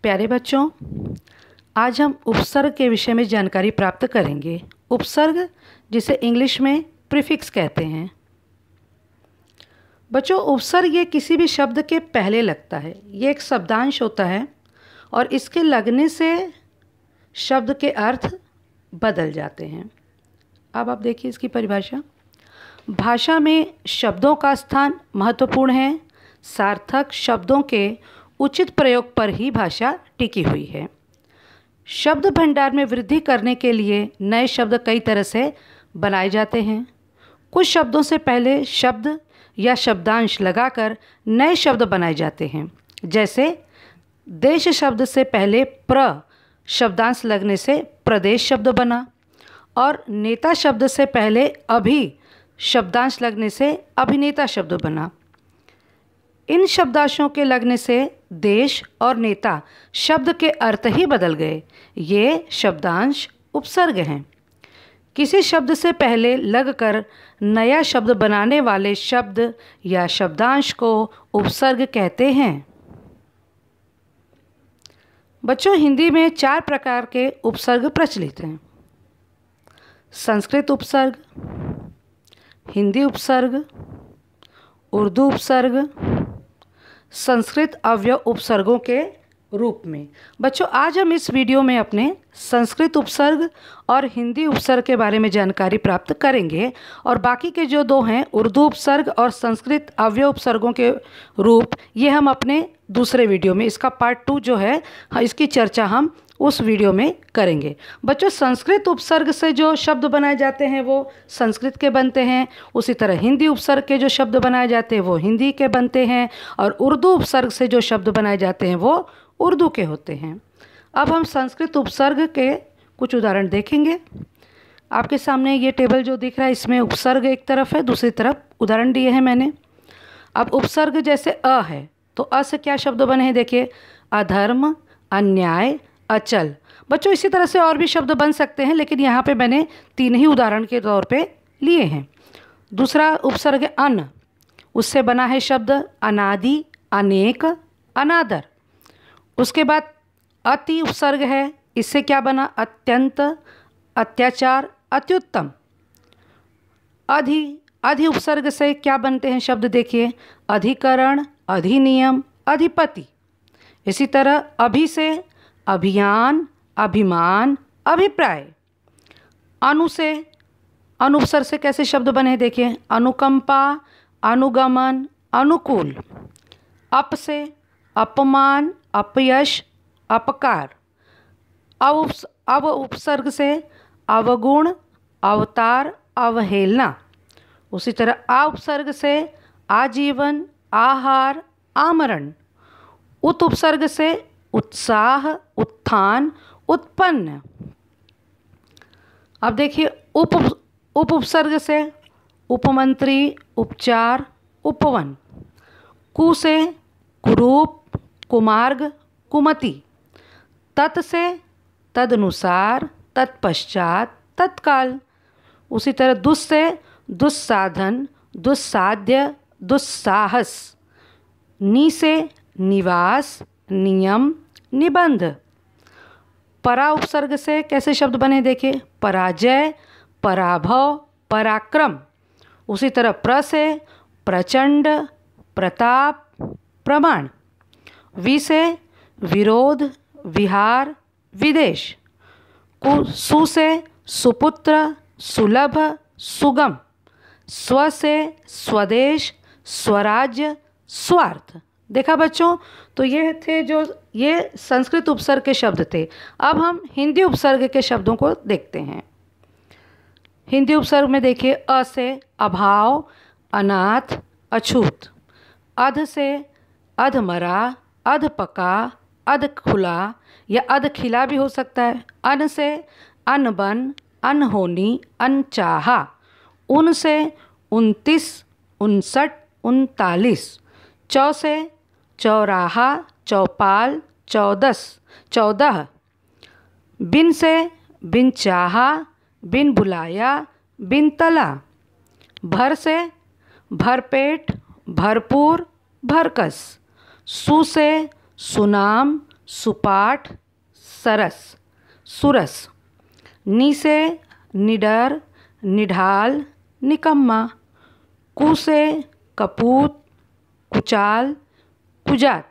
प्यारे बच्चों, आज हम उपसर्ग के विषय में जानकारी प्राप्त करेंगे। उपसर्ग जिसे इंग्लिश में प्रीफिक्स कहते हैं। बच्चों, उपसर्ग ये किसी भी शब्द के पहले लगता है। ये एक शब्दांश होता है और इसके लगने से शब्द के अर्थ बदल जाते हैं। अब आप देखिए इसकी परिभाषा। भाषा में शब्दों का स्थान महत्वपूर्ण है। सार्थक शब्दों के उचित प्रयोग पर ही भाषा टिकी हुई है। शब्द भंडार में वृद्धि करने के लिए नए शब्द कई तरह से बनाए जाते हैं। कुछ शब्दों से पहले शब्द या शब्दांश लगाकर नए शब्द बनाए जाते हैं। जैसे देश शब्द से पहले प्र शब्दांश लगने से प्रदेश शब्द बना और नेता शब्द से पहले अभि शब्दांश लगने से अभिनेता शब्द बना। इन शब्दांशों के लगने से देश और नेता शब्द के अर्थ ही बदल गए। ये शब्दांश उपसर्ग हैं। किसी शब्द से पहले लगकर नया शब्द बनाने वाले शब्द या शब्दांश को उपसर्ग कहते हैं। बच्चों, हिंदी में 4 प्रकार के उपसर्ग प्रचलित हैं। संस्कृत उपसर्ग, हिंदी उपसर्ग, उर्दू उपसर्ग, संस्कृत अवयव उपसर्गों के रूप में। बच्चों, आज हम इस वीडियो में अपने संस्कृत उपसर्ग और हिंदी उपसर्ग के बारे में जानकारी प्राप्त करेंगे और बाकी के जो 2 हैं, उर्दू उपसर्ग और संस्कृत अवयव उपसर्गों के रूप, ये हम अपने दूसरे वीडियो में, इसका पार्ट 2 जो है, इसकी चर्चा हम उस वीडियो में करेंगे। बच्चों, संस्कृत उपसर्ग से जो शब्द बनाए जाते हैं वो संस्कृत के बनते हैं। उसी तरह हिंदी उपसर्ग के जो शब्द बनाए जाते हैं वो हिंदी के बनते हैं और उर्दू उपसर्ग से जो शब्द बनाए जाते हैं वो उर्दू के होते हैं। अब हम संस्कृत उपसर्ग के कुछ उदाहरण देखेंगे। आपके सामने ये टेबल जो दिख रहा है, इसमें उपसर्ग एक तरफ है, दूसरी तरफ उदाहरण दिए हैं मैंने। अब उपसर्ग जैसे अ है तो अ से क्या शब्द बने हैं, देखिए, अधर्म, अन्याय, अचल। बच्चों, इसी तरह से और भी शब्द बन सकते हैं, लेकिन यहाँ पे मैंने 3 ही उदाहरण के तौर पे लिए हैं। दूसरा उपसर्ग अन, उससे बना है शब्द अनादि, अनेक, अनादर। उसके बाद अति उपसर्ग है, इससे क्या बना, अत्यंत, अत्याचार, अत्युत्तम। अधि उपसर्ग से क्या बनते हैं शब्द, देखिए, अधिकरण, अधिनियम, अधिपति। इसी तरह अभि से अभियान, अभिमान, अभिप्राय। अनु से, अनुपसर्ग से कैसे शब्द बने हैं, देखिए, अनुकंपा, अनुगमन, अनुकूल। अप से अपमान, अपयश, अपकार। अव उपसर्ग से अवगुण, अवतार, अवहेलना। उसी तरह आ उपसर्ग से आजीवन, आहार, आमरण। उत उपसर्ग से उत्साह, उत्थान, उत्पन्न। अब देखिए उप उपसर्ग से उपमंत्री, उपचार, उपवन। कु से कुरूप, कुमार्ग, कुमति। तत् से तदनुसार, तत्पश्चात, तत्काल। उसी तरह दुस् से दुस्साधन, दुस्साध्य, दुस्साहस। नी से निवास, नियम, निबंध। परा उपसर्ग से कैसे शब्द बने, देखिए, पराजय, पराभव, पराक्रम। उसी तरह प्र से प्रचंड, प्रताप, प्रमाण। वि से विरोध, विहार, विदेश। सु से सुपुत्र, सुलभ, सुगम। स्व से स्वदेश, स्वराज्य, स्वार्थ। देखा बच्चों, तो ये थे जो ये संस्कृत उपसर्ग के शब्द थे। अब हम हिंदी उपसर्ग के शब्दों को देखते हैं। हिंदी उपसर्ग में देखिए, अ से अभाव, अनाथ, अछूत। अध से अधमरा, अधपका, अधखुला या अधखिला भी हो सकता है। अन से अनबन, अनहोनी, अनचाहा। उन से 29, 59, 39। चौ से चौराहा, चौपाल, 14। बिन से बिन चाहा, बिन बुलाया, बिन तला। भर से भरपेट, भरपूर, भरकस। सु से सुनाम, सुपाठ, सरस, सुरस। नि से निडर, निढाल, निकम्मा। कु से कपूत, कुचाल, कुजात।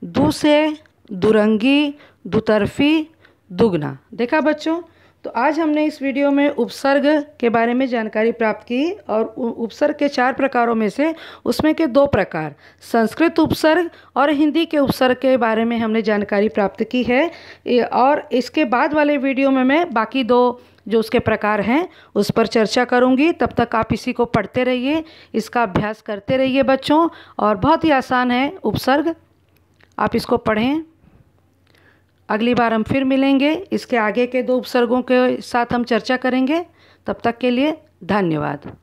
दु से दुरंगी, दुतरफी, दुगना। देखा बच्चों, तो आज हमने इस वीडियो में उपसर्ग के बारे में जानकारी प्राप्त की और उपसर्ग के 4 प्रकारों में से उसमें के 2 प्रकार संस्कृत उपसर्ग और हिंदी के उपसर्ग के बारे में हमने जानकारी प्राप्त की है। और इसके बाद वाले वीडियो में मैं बाकी 2 जो उसके प्रकार हैं उस पर चर्चा करूंगी। तब तक आप इसी को पढ़ते रहिए, इसका अभ्यास करते रहिए बच्चों। और बहुत ही आसान है उपसर्ग, आप इसको पढ़ें। अगली बार हम फिर मिलेंगे, इसके आगे के 2 उपसर्गों के साथ हम चर्चा करेंगे। तब तक के लिए धन्यवाद।